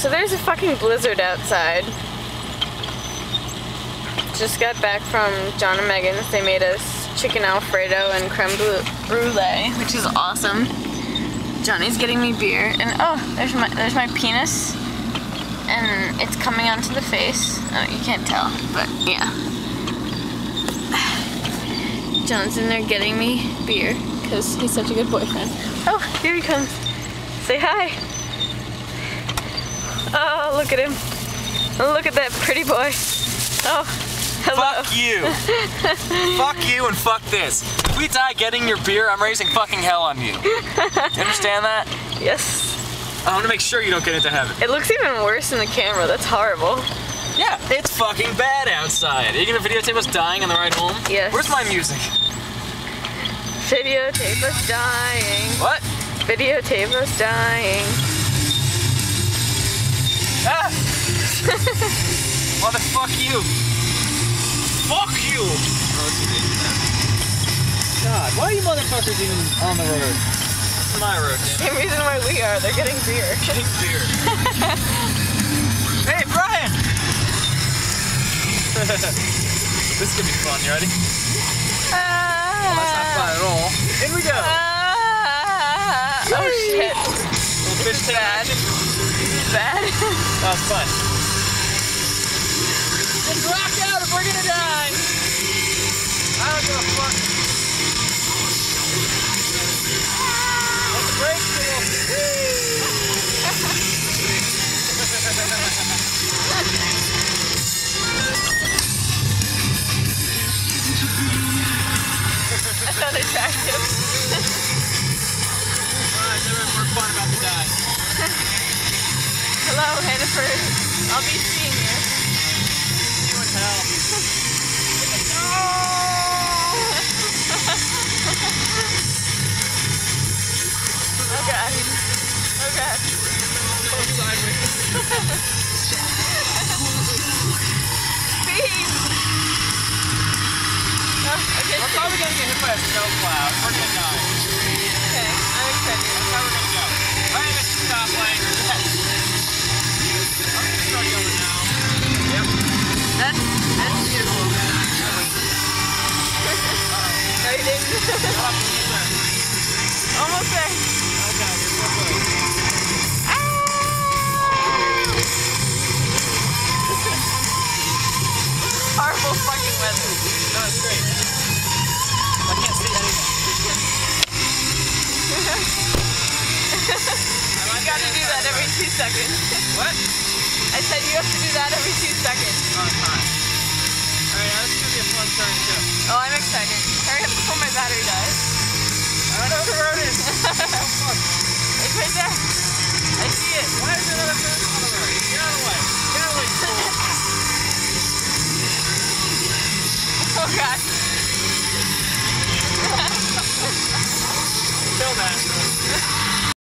So there's a fucking blizzard outside. Just got back from John and Megan's. They made us chicken Alfredo and creme brulee, which is awesome. Johnny's getting me beer, and oh, there's my penis, and it's coming onto the face. Oh, you can't tell, but yeah. John's in there getting me beer because he's such a good boyfriend. Oh, here he comes. Say hi. Oh, look at him. Look at that pretty boy. Oh, hello. Fuck you. Fuck you and fuck this. If we die getting your beer, I'm raising fucking hell on you. You understand that? Yes. I want to make sure you don't get into heaven. It looks even worse in the camera. That's horrible. Yeah, it's fucking bad outside. Are you gonna videotape us dying on the ride home? Yes. Where's my music? Videotape us dying. What? Videotape us dying. Ah! Motherfuck you. Fuck you! God, why are you motherfuckers even on the road? This is my road, damn it. Same reason why we are. They're getting beer. Getting beer. Hey, Brian! This is gonna be fun. You ready? Well, that's not fun at all. In we go! Oh shit. Little fish tail Bad. action. Bad. That was fun. Just rock out if we're gonna die! I don't give a fuck. Let the brakes go. That's unattractive. Alright, we're fun about to die. Hello, Hannaford. I'll be seeing you. See you in hell. Oh god. Oh god. Going sideways. Speed! Oh, okay. We're probably gonna get hit by a snowplow. We're gonna die. Okay, I'm excited. That's how we're gonna go. Alright, Mr. Stoplight. I'm gonna start going now. Yep. That's beautiful. No, you didn't. Almost there. Okay, you're so close. Horrible fucking weather. No, it's great. I can't see anything. You gotta do that every 2 seconds. What? I said you have to do that every 2 seconds. Oh, it's fine. Alright, now this is gonna be a fun turn too. Oh, I'm excited. Hurry up before my battery dies. I don't know where the road is. Oh, fuck. It's right there. I see it. Why is there another person on the road? Get out of the way. Get out of the way, fool. Oh god. Kill that.